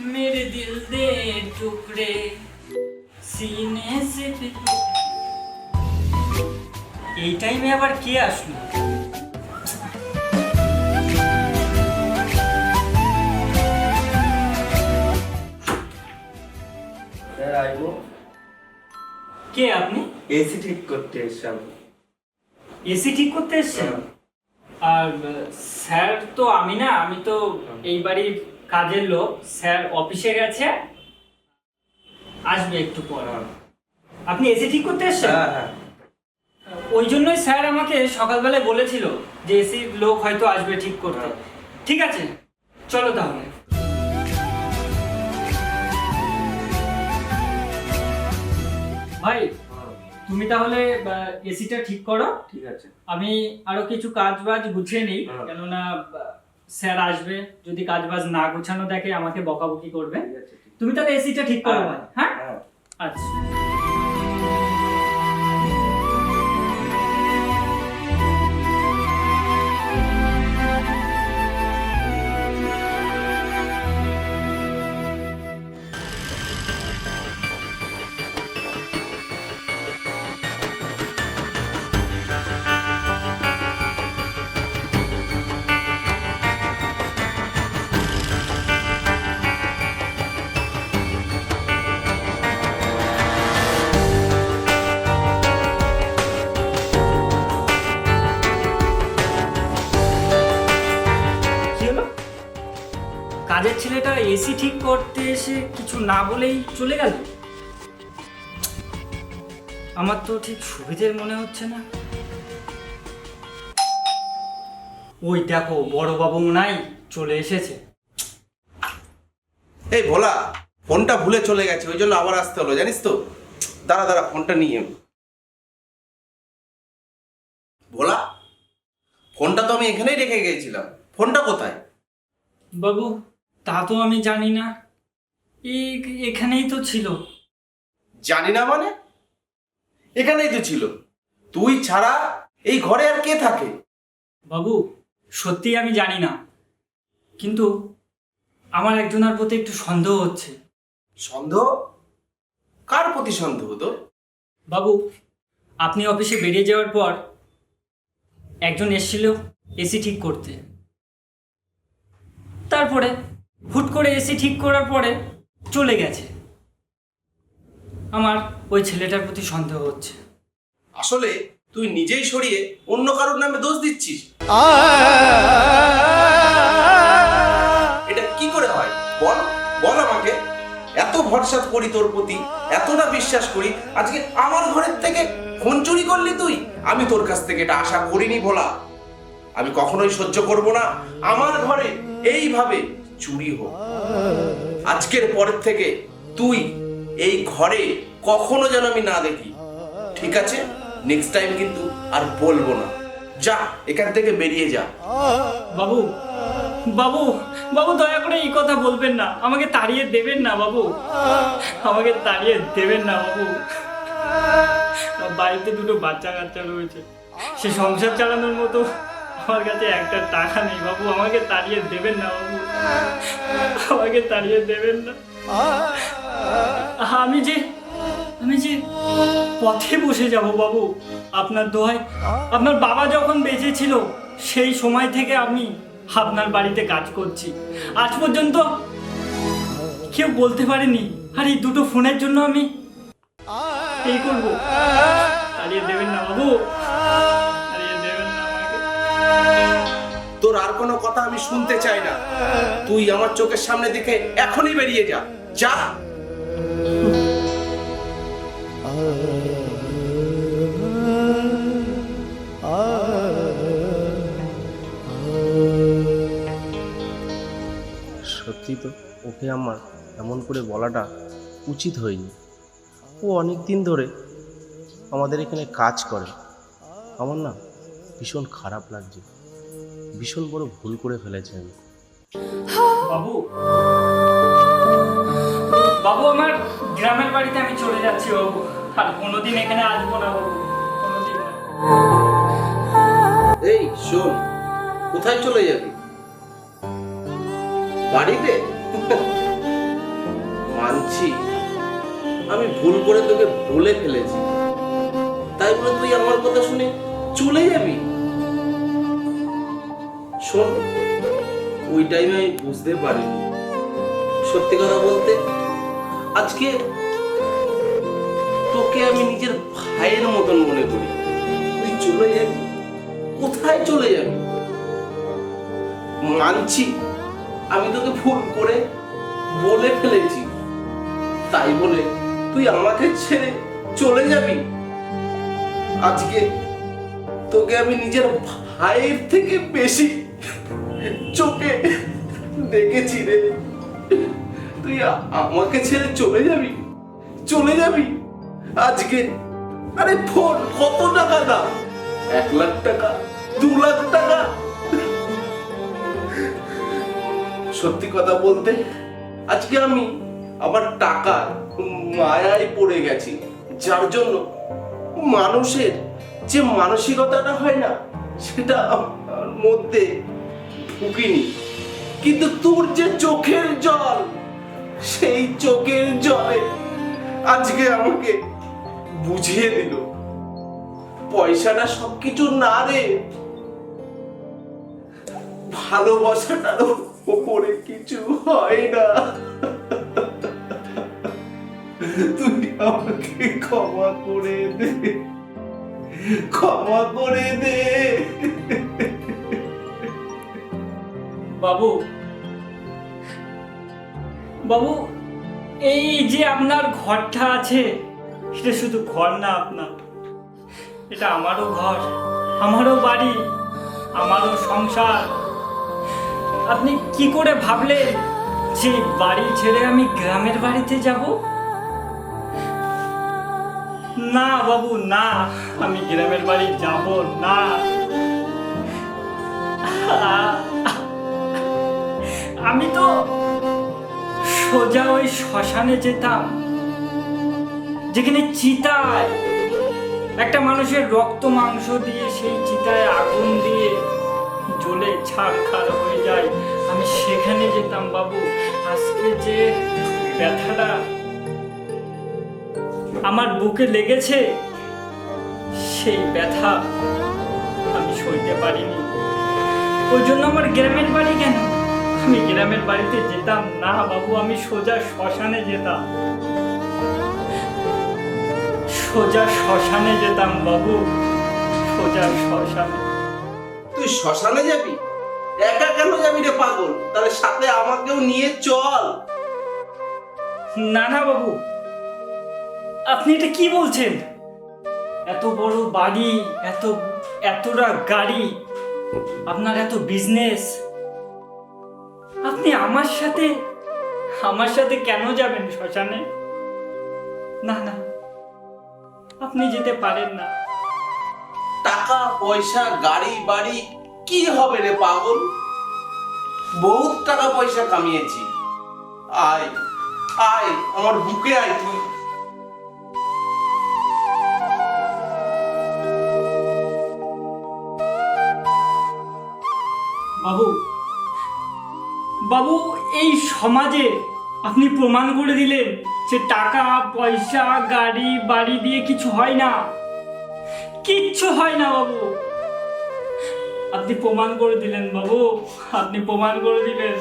मेरे दिल दे टुकड़े सीने से এই টাইমে আবার কে আসলো? স্যার আইবো। কে আপনি? এসি ঠিক করতে এসেছি। এসি ঠিক করতে এসেছেন? আর স্যার তো আমি না, আমি তো এই বাড়ির কাজের লোক। স্যার অফিসে গেছে, আসবে একটু পর। আপনি এসি ঠিক করতে এসেছেন? হ্যাঁ। ওই জন্যই স্যার আমাকে সকালবেলায় বলেছিল যে এসির লোক হয়তো আসবে ঠিক করতে। ঠিক আছে, চলো তাহলে। ভাই, তুমি তাহলে এসিটা ঠিক করো। ঠিক আছে। আমি আরো কিছু কাজ বাজ গুছিয়ে নিই, কেননা স্যার আসবে, যদি কাজ বাজ না গুছানো দেখে আমাকে বকাবকি করবে। তুমি তাহলে এসিটা ঠিক করো ভাই। হ্যাঁ, আচ্ছা। কাজের ছেলেটা এসি ঠিক করতে এসে কিছু না বলেই চলে গেল। আমার তো ঠিক সুবিধের মনে হচ্ছে না। ওই দেখো, বড় বাবু নাই চলে এসেছে। এই ভোলা, ফোনটা ভুলে চলে গেছে, ওই জন্য আবার আসতে হলো, জানিস তো। দাঁড়া ফোনটা নিয়ে। ভোলা, ফোনটা তো আমি এখানেই রেখে গিয়েছিলাম, ফোনটা কোথায়? বাবু, তা তো আমি জানি না, এখানেই তো ছিল। জানি না মানে? এখানেই তো ছিল। তুই ছাড়া এই ঘরে আর কে থাকে? বাবু, সত্যি আমি জানি না, কিন্তু আমার একজনের প্রতি একটু সন্দেহ হচ্ছে। সন্দেহ? কার প্রতি সন্দেহ তোর? বাবু, আপনি অফিসে বেরিয়ে যাওয়ার পর একজন এসেছিল এসি ঠিক করতে। তারপরে হুট করে এসি ঠিক করার পরে চলে গেছে। আমার ওই ছেলেটার প্রতি সন্দেহ হচ্ছে। আসলে তুই নিজেই সরিয়ে অন্য কারোর নামে দোষ দিচ্ছিস। এটা কি করে হয় বল? বল আমাকে। এত ভরসা করি তোর প্রতি, এতটা বিশ্বাস করি, আজকে আমার ঘরের থেকে ফোন চুরি করলি তুই? আমি তোর কাছ থেকে এটা আশা করিনি ভোলা। আমি কখনোই সহ্য করব না আমার ঘরে এইভাবে চুরি হোক। আজকের পরের থেকে তুই এই ঘরে কখনো যেন আমি না দেখি, ঠিক আছে? নেক্সট টাইম কিন্তু আর বলবো না। যা, এখান থেকে বেরিয়ে যা। বাবু, বাবু, বাবু, দয়া করে এই কথা বলবেন না। আমাকে তাড়িয়ে দেবেন না বাবু, আমাকে তাড়িয়ে দেবেন না বাবু। বাড়িতে দুটো বাচ্চা কাচ্চা রয়েছে, সে সংসার চালানোর মতো আমার কাছে একটা টাকা নেই বাবু। আমাকে তাড়িয়ে দেবেন না বাবু, আমাকে তাড়িয়ে দেবেন না। আমি যে পথে বসে যাব বাবু, আপনার দোহাই। আপনার বাবা যখন বেঁচে ছিল সেই সময় থেকে আমি আপনার বাড়িতে কাজ করছি। আজ পর্যন্ত কেউ বলতে পারেনি আর এই দুটো ফোনের জন্য আমি এই করব। তাড়িয়ে দেবেন না বাবু, তাড়িয়ে দেবেন না আমাকে। তোর আর কোনো কথা আমি শুনতে চাই না। তুই আমার চোখের সামনে থেকে এখনই বেরিয়ে যা। যা। সত্যি তো, ওকে আমার এমন করে বলাটা উচিত হয়নি। ও অনেক দিন ধরে আমাদের এখানে কাজ করে। আমার না ভীষণ খারাপ লাগছে, ভীষণ বড় ভুল করে ফেলেছে আমি। বাবু, বাবু, আমার গ্রামের বাড়িতে আমি চলে যাচ্ছি বাবু, আর কোনোদিন এখানে আসবো না বাবু, কোনোদিন না। এই শোন, কোথায় চলে যাবি? বাড়িতে? মানছি আমি ভুল করে তোকে বলে ফেলেছি, তাই বলে তুই আমার কথা শুনে চলে যাবি? শোন, ওই টাইমে আমি বুঝতে পারিনি। সত্যি কথা বলতে আজকে তোকে আমি নিজের ভাইয়ের মতন মনে করি। তুই চলে যাবি, কোথায় চলে যাবি? মানছি আমি তোকে ভুল করে বলে ফেলেছি, তাই বলে তুই আমাকে ছেড়ে চলে যাবি? আজকে তোকে আমি নিজের ভাইয়ের থেকে বেশি চোখে দেখেছি রে। তুই আমাকে ছেড়ে চলে যাবি? চলে যাবি আজকে? আরে ফোন কত টাকা দাম? 1 লাখ টাকা, 2 লাখ টাকা? সত্যি কথা বলতে আজকে আমি আবার টাকার মায়ায় পড়ে গেছি, যার জন্য মানুষের যে মানসিকতাটা হয় না সেটা আমার মধ্যে ঢুকিনি। কিন্তু তোর যে চোখের জল, সেই চোখের জলে আজকে আমাকে বুঝিয়ে দিল পয়সাটা সবকিছু না রে, ভালোবাসাটারও ওপরে কিছু হয় না। তুই আমাকে ক্ষমা করে দে, ক্ষমা করে দে। বাবু, বাবু, এই যে আপনার ঘরটা আছে, এটা শুধু ঘর না আপনার, এটা আমারও ঘর, আমারও বাড়ি, আমারও সংসার। আপনি কি করে ভাবলেন যে বাড়ি ছেড়ে আমি গ্রামের বাড়িতে যাব? না বাবু, না, আমি গ্রামের বাড়ি যাব না। আমি তো সোজা ওই শ্মশানে যেতাম, যেখানে চিতায় একটা মানুষের রক্ত মাংস দিয়ে, সেই চিতায় আগুন দিয়ে জ্বলে ছারখার হয়ে যায়। আমি সেখানে যেতাম বাবু। আজকে যে ব্যথাটা আমার বুকে লেগেছে, সেই ব্যথা আমি সইতে পারিনি। ওই জন্য আমার গ্রামের বাড়ি কেন, আমি গ্রামের বাড়িতে যেতাম না বাবু। আমি সোজা শ্মশানে যেতাম, সোজা শ্মশানে যেতাম বাবু, সোজা শ্মশানে। তুই শ্মশানে যাবি? একা কেন যাবি রে পাগল? তাহলে সাথে আমাকেও নিয়ে চল। না না বাবু, আপনি এটা কি বলছেন? এত বড় বাড়ি, এতটা গাড়ি, আপনার এত বিজনেস, আপনি আমার সাথে কেন যাবেন শ্মশানে? না না, আপনি যেতে পারেন না। টাকা পয়সা গাড়ি বাড়ি কি হবে রে পাগল? বহুত টাকা পয়সা কামিয়েছি। আয় আয়, আমার বুকে আয় তুই। বাবু, বাবু, এই সমাজে আপনি প্রমাণ করে দিলেন যে টাকা পয়সা গাড়ি বাড়ি দিয়ে কিছু হয় না, কিচ্ছু হয় না বাবু। আপনি প্রমাণ করে দিলেন বাবু, আপনি প্রমাণ করে দিলেন।